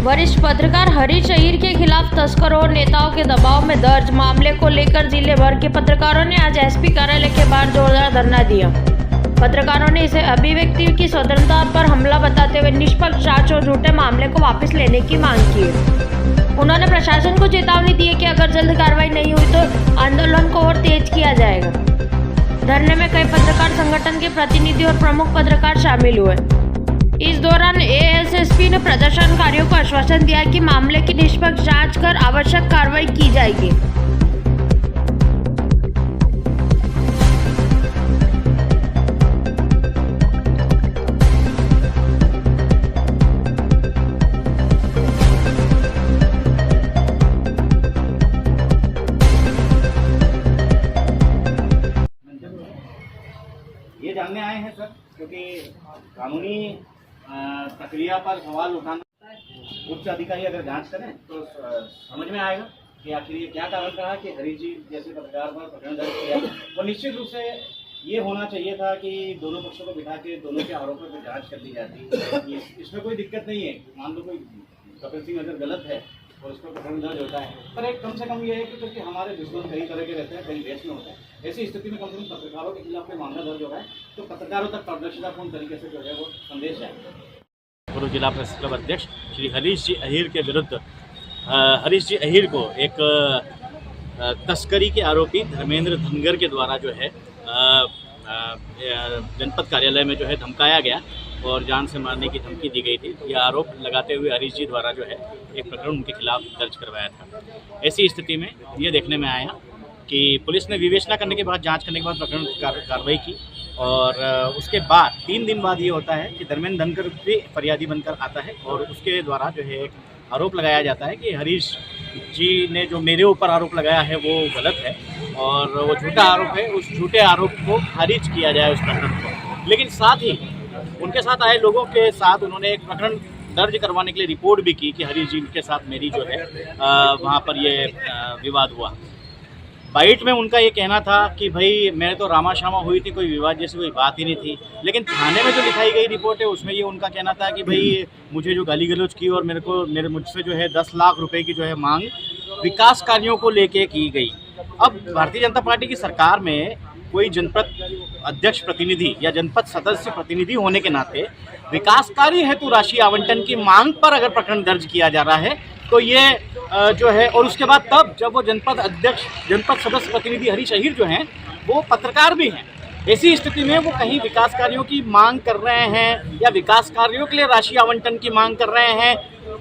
वरिष्ठ पत्रकार हरीश अहीर के खिलाफ तस्करों और नेताओं के दबाव में दर्ज मामले को लेकर जिले भर के पत्रकारों ने आज एसपी कार्यालय के बाहर जोरदार धरना दिया। पत्रकारों ने इसे अभिव्यक्ति की स्वतंत्रता पर हमला बताते हुए निष्पक्ष जांच और झूठे मामले को वापस लेने की मांग की है। उन्होंने प्रशासन को चेतावनी दी है कि अगर जल्द कार्रवाई नहीं हुई तो आंदोलन को और तेज किया जाएगा। धरने में कई पत्रकार संगठन के प्रतिनिधि और प्रमुख पत्रकार शामिल हुए। इस दौरान एएसएसपी ने प्रदर्शनकारियों को आश्वासन दिया कि मामले की निष्पक्ष जांच कर आवश्यक कार्रवाई की जाएगी। ये जानने आए हैं सर, क्योंकि कानूनी प्रक्रिया पर सवाल उठाना उच्च अधिकारी अगर जांच करें तो समझ में आएगा कि आखिर ये क्या कारण रहा कि हरीश जी जैसे पत्रकार पर प्रकरण दर्ज किया। और निश्चित रूप से ये होना चाहिए था कि दोनों पक्षों को बिठा के दोनों के आरोपों पर जांच कर ली जाती। इसमें कोई दिक्कत नहीं है। मान लो कोई कपिल सिंह अगर गलत है और उसका प्रकरण दर्ज होता है, पर एक कम से कम ये है कि क्योंकि हमारे दुश्मन कई तरह के रहते हैं, कई देश में होते हैं, ऐसी स्थिति में कम से कम पत्रकारों के खिलाफ कोई मामला दर्ज हो रहा है तो पत्रकारों तक पारदर्शितापूर्ण तरीके से जो है वो संदेश जाएगा। पूर्व जिला प्रेस क्लब अध्यक्ष श्री हरीश जी अहीर के विरुद्ध हरीश जी अहीर को एक तस्करी के आरोपी धर्मेंद्र धनगर के द्वारा जो है जनपद कार्यालय में जो है धमकाया गया और जान से मारने की धमकी दी गई थी। यह आरोप लगाते हुए हरीश जी द्वारा जो है एक प्रकरण उनके खिलाफ दर्ज करवाया था। ऐसी स्थिति में ये देखने में आया कि पुलिस ने विवेचना करने के बाद, जांच करने के बाद प्रकरण कार्रवाई की और उसके बाद 3 दिन बाद ये होता है कि धर्मेंद्र धनगर भी फरियादी बनकर आता है और उसके द्वारा जो है एक आरोप लगाया जाता है कि हरीश जी ने जो मेरे ऊपर आरोप लगाया है वो गलत है और वो झूठा आरोप है। उस झूठे आरोप को खारिज किया जाए उस प्रकरण को। लेकिन साथ ही उनके साथ आए लोगों के साथ उन्होंने एक प्रकरण दर्ज करवाने के लिए रिपोर्ट भी की कि हरीश जी के साथ मेरी जो है वहाँ पर ये विवाद हुआ। बाइट में उनका ये कहना था कि भाई मेरे तो रामा शामा हुई थी, कोई विवाद जैसी कोई बात ही नहीं थी। लेकिन थाने में जो लिखाई गई रिपोर्ट है उसमें ये उनका कहना था कि भाई मुझे जो गाली गलौज की और मुझसे जो है 10 लाख रुपए की जो है मांग विकास कार्यों को लेके की गई। अब भारतीय जनता पार्टी की सरकार में कोई जनपद अध्यक्ष प्रतिनिधि या जनपद सदस्य प्रतिनिधि होने के नाते विकास कार्य हेतु राशि आवंटन की मांग पर अगर प्रकरण दर्ज किया जा रहा है तो ये जो है, और उसके बाद तब जब वो जनपद अध्यक्ष जनपद सदस्य प्रतिनिधि हरीश अहीर जो हैं वो पत्रकार भी हैं, ऐसी स्थिति में वो कहीं विकास कार्यों की मांग कर रहे हैं या विकास कार्यों के लिए राशि आवंटन की मांग कर रहे हैं,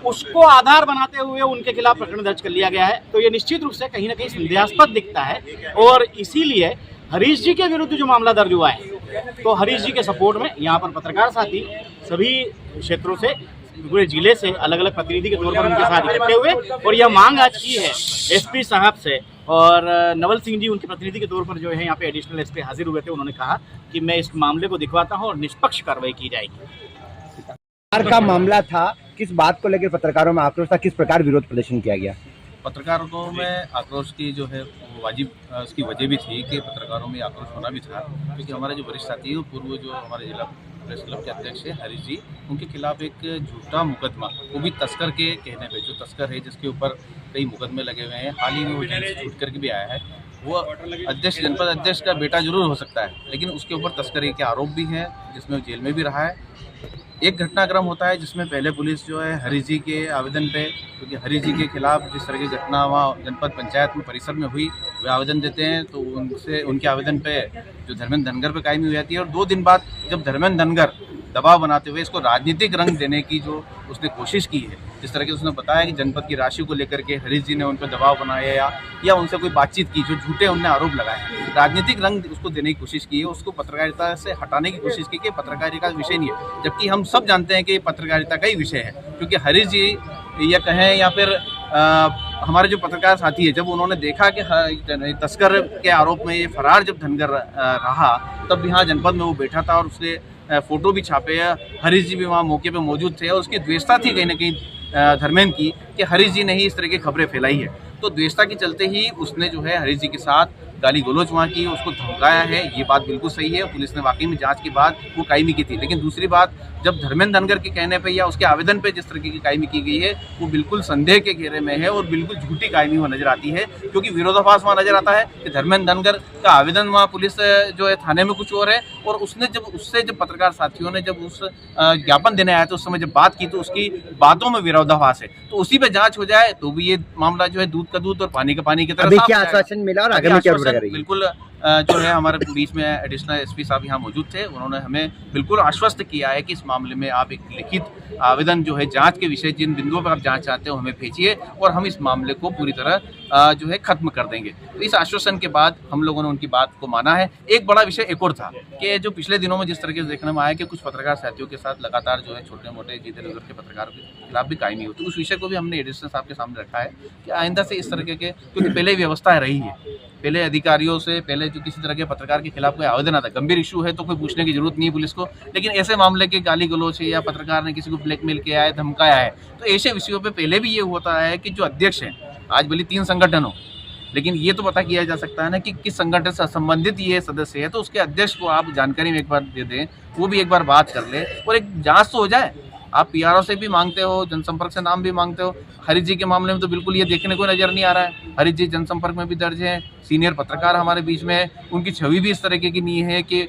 उसको आधार बनाते हुए उनके खिलाफ प्रकरण दर्ज कर लिया गया है। तो ये निश्चित रूप से कहीं ना कहीं संदेहास्पद दिखता है और इसीलिए हरीश जी के विरुद्ध जो मामला दर्ज हुआ है तो हरीश जी के सपोर्ट में यहाँ पर पत्रकार साथी सभी क्षेत्रों से, पूरे जिले से अलग अलग प्रतिनिधि के तौर पर उनके साथ इकट्ठे हुए और यह मांग आज की है एसपी साहब से। और नवल सिंह जी उनके प्रतिनिधि के तौर पर जो है यहाँ पे एडिशनल एसपी हाजिर हुए थे। उन्होंने कहा कि मैं इस मामले को दिखवाता हूँ और निष्पक्ष कार्रवाई की जाएगी। का मामला था, किस बात को लेकर पत्रकारों में आक्रोश था, किस प्रकार विरोध प्रदर्शन किया गया? पत्रकारों में आक्रोश की जो है वाजिब उसकी वजह भी थी कि पत्रकारों में आक्रोश होना भी था, क्योंकि हमारे जो वरिष्ठ साथी हैं पूर्व जो हमारे जिला प्रेस क्लब के अध्यक्ष हैं हरीश जी, उनके खिलाफ एक झूठा मुकदमा, वो भी तस्कर के कहने पे, जो तस्कर है जिसके ऊपर कई मुकदमे लगे हुए हैं, हाल ही में वो जेल से छूट करके भी आया है। वो अध्यक्ष, जनपद अध्यक्ष का बेटा जरूर हो सकता है, लेकिन उसके ऊपर तस्करी के आरोप भी हैं, जिसमें जेल में भी रहा है। एक घटनाक्रम होता है जिसमें पहले पुलिस जो है हरीश जी के आवेदन पे, क्योंकि हरीश जी के खिलाफ जिस तरह की घटना वहाँ जनपद पंचायत में परिसर में हुई, वे आवेदन देते हैं तो उनके आवेदन पे जो धर्मेंद्र धनगर पे कायमी हो जाती है। और 2 दिन बाद जब धर्मेंद्र धनगर दबाव बनाते हुए इसको राजनीतिक रंग देने की जो उसने कोशिश की है, जिस तरह की उसने बताया कि जनपद की राशि को लेकर के हरीश जी ने उन पर दबाव बनाया या उनसे कोई बातचीत की, जो झूठे उनने आरोप लगाए, राजनीतिक रंग उसको देने की कोशिश की है, उसको पत्रकारिता से हटाने की कोशिश की कि पत्रकारिता का विषय नहीं है। जबकि हम सब जानते हैं कि पत्रकारिता का ही विषय है, क्योंकि हरीश जी या कहें या फिर हमारे जो पत्रकार साथी है, जब उन्होंने देखा कि तस्कर के आरोप में ये फरार जब धनगर रहा, तब यहाँ जनपद में वो बैठा था और उसने फोटो भी छापे हैं। हरीश जी भी वहाँ मौके पे मौजूद थे और उसकी द्वेषता थी कहीं ना कहीं धर्मेंद्र की कि हरीश जी ने ही इस तरह की खबरें फैलाई है। तो द्वेषता के चलते ही उसने जो है हरीश जी के साथ गाली गलौज वहाँ की, उसको धमकाया है, ये बात बिल्कुल सही है। पुलिस ने वाकई में जांच के बाद वो कायमी की थी। लेकिन दूसरी बात, जब धर्मेंद्र धनगर के कहने पे या उसके आवेदन पे जिस तरीके की कायमी की गई है वो बिल्कुल संदेह के घेरे में है और बिल्कुल झूठी कायमी वहाँ नजर आती है, क्योंकि विरोधाभास वहाँ नजर आता है कि धर्मेंद्र धनगर का आवेदन वहाँ पुलिस जो है थाने में कुछ और है, और उसने जब पत्रकार साथियों ने जब उस ज्ञापन देने आया तो उस समय जब बात की तो उसकी बातों में विरोधाभास है। तो उसी पे जांच हो जाए तो भी ये मामला जो है दूध का दूध और पानी का पानी की तरह अभी साफ क्या हो जाएगा। आश्वासन मिला और आगामी क्या रूपरेखा रहेगी? बिल्कुल जो है हमारे पुलिस में एडिशनल एसपी साहब यहाँ मौजूद थे, उन्होंने हमें बिल्कुल आश्वस्त किया है कि इस मामले में आप एक लिखित आवेदन जो है जांच के विषय जिन बिंदुओं पर आप जांच चाहते हो हमें भेजिए और हम इस मामले को पूरी तरह जो है खत्म कर देंगे। तो इस आश्वासन के बाद हम लोगों ने उनकी बात को माना है। एक बड़ा विषय एक और था कि जो पिछले दिनों में जिस तरीके से देखने में आया कि कुछ पत्रकार साथियों के साथ लगातार जो है छोटे मोटे जीते नगर के पत्रकारों के खिलाफ भी कायमी हो, तो उस विषय को भी हमने एडिशनल साहब के सामने रखा है कि आइंदा से इस तरीके के, क्योंकि पहले व्यवस्था रही है, पहले अधिकारियों से पहले जो किसी तरह के पत्रकार के खिलाफ कोई आवेदन आता है, गंभीर इशू है तो कोई पूछने की जरूरत नहीं है पुलिस को, लेकिन ऐसे मामले के गाली गलौज है या पत्रकार ने किसी को ब्लैकमेल किया है, धमकाया है, तो ऐसे विषयों पे पहले भी ये होता है कि जो अध्यक्ष हैं, आज भले 3 संगठन हो, लेकिन ये तो पता किया जा सकता है ना कि किस संगठन से संबंधित ये सदस्य है, तो उसके अध्यक्ष को आप जानकारी में एक बार दे दें, वो भी एक बार बात कर ले और एक जांच तो हो जाए। आप पीआरओ से भी मांगते हो, जनसंपर्क से नाम भी मांगते हो, हरीश जी के मामले में तो बिल्कुल ये देखने को नजर नहीं आ रहा है। हरीश जी जनसंपर्क में भी दर्ज हैं, सीनियर पत्रकार हमारे बीच में है, उनकी छवि भी इस तरीके की नहीं है कि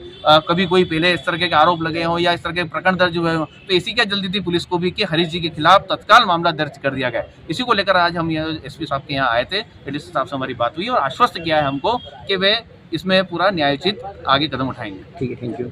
कभी कोई पहले इस तरह के आरोप लगे हों या इस तरह के प्रकरण दर्ज हुए हों। तो इसी क्या जल्दी थी पुलिस को भी कि हरीश जी के खिलाफ तत्काल मामला दर्ज कर दिया गया। इसी को लेकर आज हम एसपी साहब के यहाँ आए थे, एडीसी साहब से हमारी बात हुई और आश्वस्त किया है हमको कि वे इसमें पूरा न्यायोचित आगे कदम उठाएंगे। ठीक है, थैंक यू।